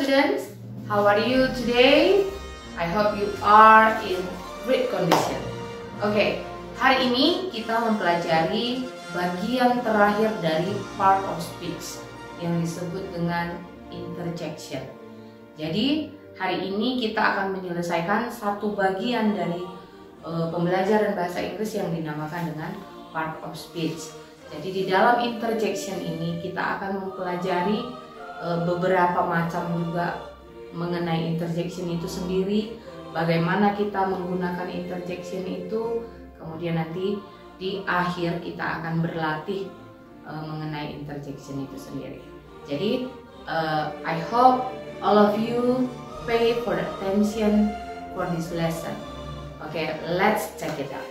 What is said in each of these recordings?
students, how are you today? I hope you are in great condition. Oke, hari ini kita mempelajari bagian terakhir dari part of speech yang disebut dengan interjection. Jadi hari ini kita akan menyelesaikan satu bagian dari pembelajaran bahasa Inggris yang dinamakan dengan part of speech. Jadi di dalam interjection ini kita akan mempelajari beberapa macam juga mengenai interjection itu sendiri, bagaimana kita menggunakan interjection itu, kemudian nanti di akhir kita akan berlatih mengenai interjection itu sendiri. Jadi I hope all of you pay for attention for this lesson. Okay, let's check it out.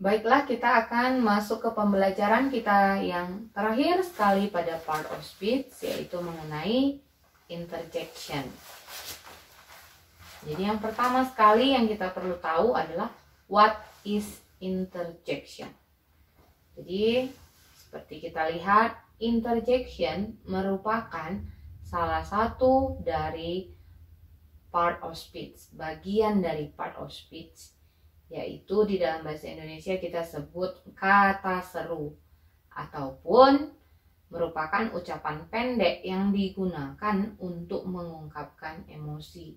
Baiklah, kita akan masuk ke pembelajaran kita yang terakhir sekali pada part of speech, yaitu mengenai interjection. Jadi yang pertama sekali yang kita perlu tahu adalah what is interjection. Jadi seperti kita lihat, interjection merupakan salah satu dari part of speech, bagian dari part of speech, yaitu di dalam bahasa Indonesia kita sebut kata seru, ataupun merupakan ucapan pendek yang digunakan untuk mengungkapkan emosi.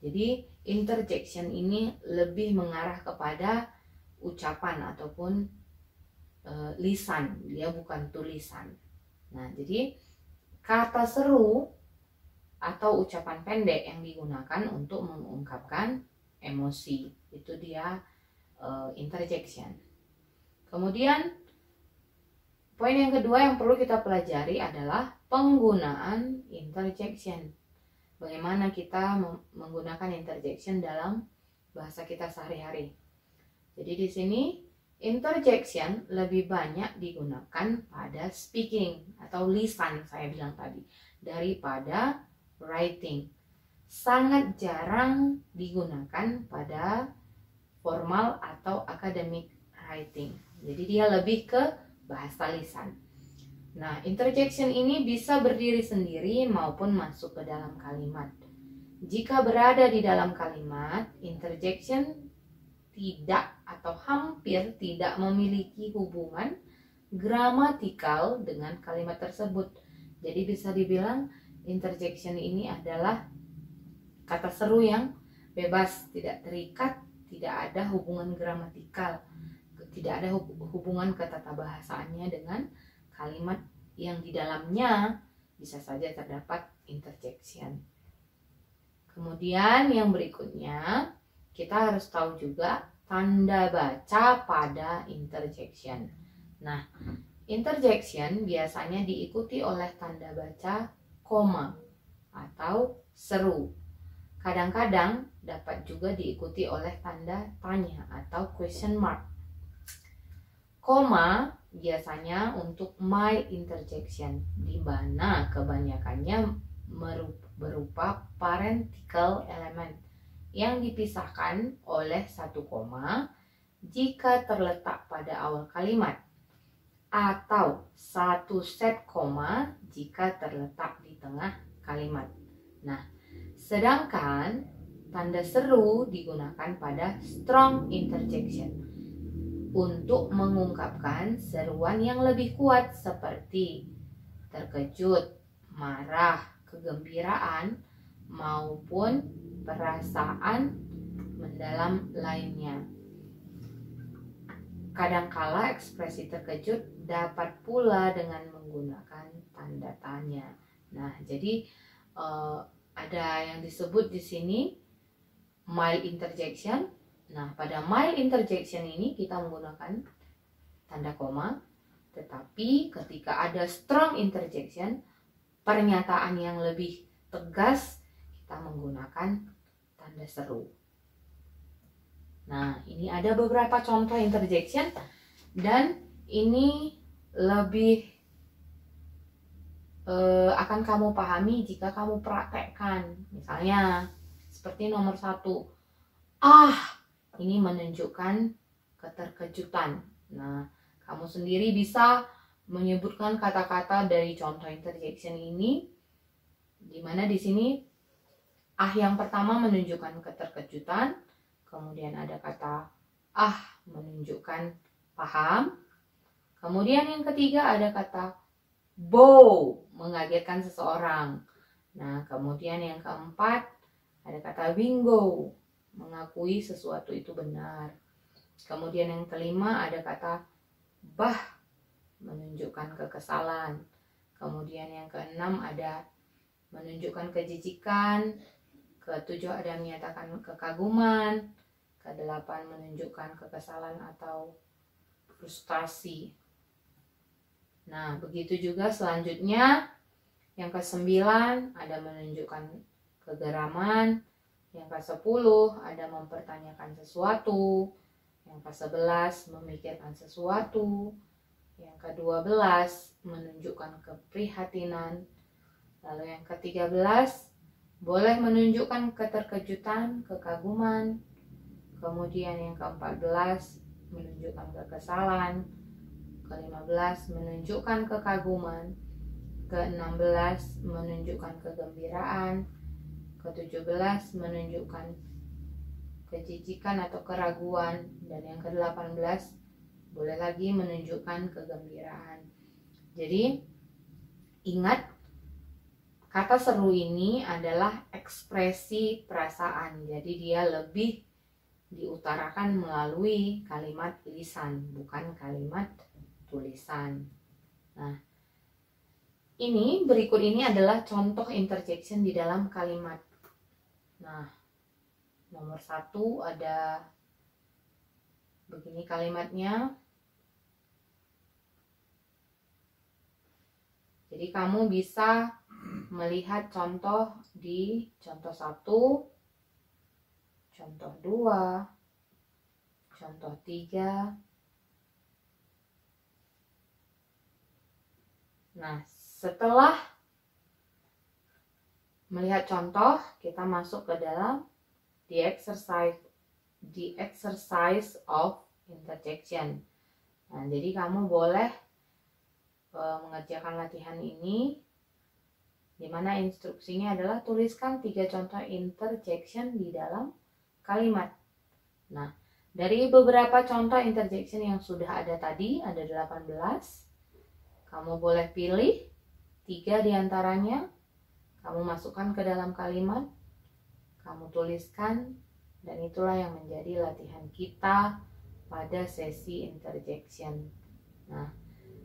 Jadi interjection ini lebih mengarah kepada ucapan ataupun lisan, dia bukan tulisan. Nah, jadi kata seru atau ucapan pendek yang digunakan untuk mengungkapkan emosi, itu dia interjection. Kemudian poin yang kedua yang perlu kita pelajari adalah penggunaan interjection. Bagaimana kita menggunakan interjection dalam bahasa kita sehari-hari. Jadi di sini interjection lebih banyak digunakan pada speaking atau lisan, saya bilang tadi, daripada writing. Sangat jarang digunakan pada formal atau academic writing. Jadi dia lebih ke bahasa lisan. Nah, interjection ini bisa berdiri sendiri maupun masuk ke dalam kalimat. Jika berada di dalam kalimat, interjection tidak atau hampir tidak memiliki hubungan gramatikal dengan kalimat tersebut. Jadi bisa dibilang interjection ini adalah kata seru yang bebas, tidak terikat, tidak ada hubungan gramatikal, tidak ada hubungan ketatabahasaannya dengan kalimat yang di dalamnya bisa saja terdapat interjection. Kemudian yang berikutnya, kita harus tahu juga tanda baca pada interjection. Nah, interjection biasanya diikuti oleh tanda baca koma atau seru. Kadang-kadang dapat juga diikuti oleh tanda tanya atau question mark. Koma biasanya untuk mild interjection, di mana kebanyakannya berupa parenthetical element yang dipisahkan oleh satu koma jika terletak pada awal kalimat, atau satu set koma jika terletak di tengah kalimat. Nah, sedangkan tanda seru digunakan pada strong interjection untuk mengungkapkan seruan yang lebih kuat seperti terkejut, marah, kegembiraan, maupun perasaan mendalam lainnya. Kadangkala ekspresi terkejut dapat pula dengan menggunakan tanda tanya. Nah, jadi ada yang disebut di sini mild interjection. Nah, pada mild interjection ini kita menggunakan tanda koma, tetapi ketika ada strong interjection, pernyataan yang lebih tegas, kita menggunakan tanda seru. Nah, ini ada beberapa contoh interjection dan ini lebih akan kamu pahami jika kamu praktekkan. Misalnya seperti nomor 1, ini menunjukkan keterkejutan. Nah, kamu sendiri bisa menyebutkan kata-kata dari contoh interjection ini, di mana di sini ah yang pertama menunjukkan keterkejutan, kemudian ada kata ah menunjukkan paham, kemudian yang ketiga ada kata bow mengagetkan seseorang. Nah, kemudian yang keempat ada kata bingo mengakui sesuatu itu benar. Kemudian yang kelima ada kata bah menunjukkan kekesalan. Kemudian yang keenam ada menunjukkan kejijikan. Ketujuh ada menyatakan kekaguman. Kedelapan menunjukkan kekesalan atau frustasi. Nah, begitu juga selanjutnya yang kesembilan ada menunjukkan kegeraman. Yang ke-10 ada mempertanyakan sesuatu. Yang ke-11 memikirkan sesuatu. Yang ke-12 menunjukkan keprihatinan. Lalu yang ke-13 boleh menunjukkan keterkejutan, kekaguman. Kemudian yang ke-14 menunjukkan kekesalan. Ke-15 menunjukkan kekaguman. Ke-16 menunjukkan kegembiraan. Ke-17 menunjukkan kejijikan atau keraguan. Dan yang ke-18 boleh lagi menunjukkan kegembiraan. Jadi ingat, kata seru ini adalah ekspresi perasaan. Jadi dia lebih diutarakan melalui kalimat lisan, bukan kalimat tulisan. Nah, berikut ini adalah contoh interjection di dalam kalimat. Nah, nomor 1 ada begini kalimatnya. Jadi kamu bisa melihat contoh di contoh 1, contoh 2, contoh 3. Nah, setelah melihat contoh, kita masuk ke dalam the exercise of interjection. Nah, jadi kamu boleh mengerjakan latihan ini, di mana instruksinya adalah tuliskan 3 contoh interjection di dalam kalimat. Nah, dari beberapa contoh interjection yang sudah ada tadi, ada 18. Kamu boleh pilih 3 diantaranya, kamu masukkan ke dalam kalimat, kamu tuliskan, dan itulah yang menjadi latihan kita pada sesi interjection. Nah,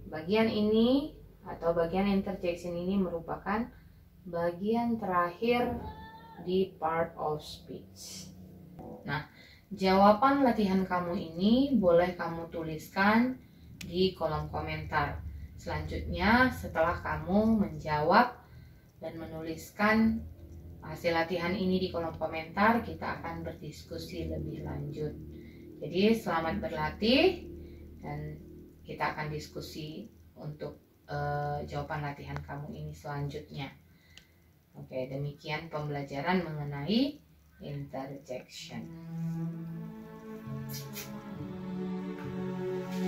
bagian ini atau bagian interjection ini merupakan bagian terakhir di part of speech. Nah, jawaban latihan kamu ini boleh kamu tuliskan di kolom komentar. Selanjutnya, setelah kamu menjawab dan menuliskan hasil latihan ini di kolom komentar, kita akan berdiskusi lebih lanjut. Jadi, selamat berlatih dan kita akan diskusi untuk jawaban latihan kamu ini selanjutnya. Oke, demikian pembelajaran mengenai interjection.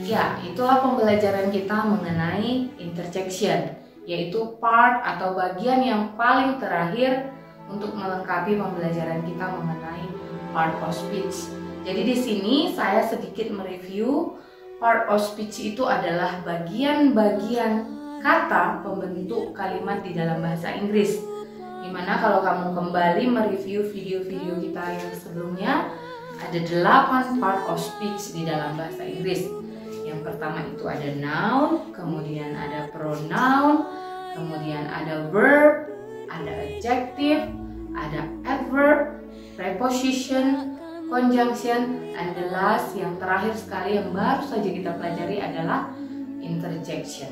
Ya, itulah pembelajaran kita mengenai interjection, yaitu part atau bagian yang paling terakhir untuk melengkapi pembelajaran kita mengenai part of speech. Jadi di sini saya sedikit mereview. Part of speech itu adalah bagian-bagian kata pembentuk kalimat di dalam bahasa Inggris. Dimana kalau kamu kembali mereview video-video kita yang sebelumnya, ada 8 part of speech di dalam bahasa Inggris. Yang pertama itu ada noun, kemudian ada pronoun, kemudian ada verb, ada adjective, ada adverb, preposition, conjunction, and the last yang terakhir sekali yang baru saja kita pelajari adalah interjection.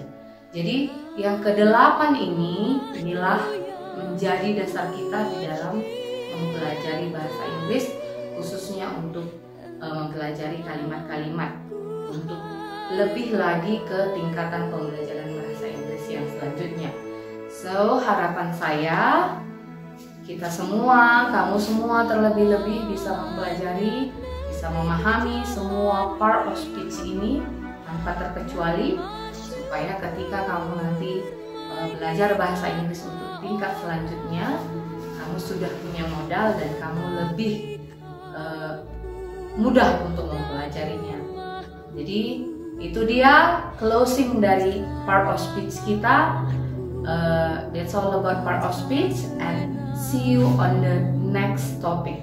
Jadi yang ke-8 inilah menjadi dasar kita di dalam mempelajari bahasa Inggris, khususnya untuk mempelajari kalimat-kalimat untuk lebih lagi ke tingkatan pembelajaran bahasa Inggris yang selanjutnya. So, harapan saya kita semua, kamu semua terlebih-lebih bisa mempelajari, bisa bisa memahami semua part of speech ini tanpa terkecuali, supaya ketika kamu nanti belajar bahasa Inggris untuk tingkat selanjutnya, kamu sudah punya modal dan kamu lebih mudah untuk mempelajarinya. Jadi itu dia closing dari part of speech kita. That's all about part of speech, and see you on the next topic.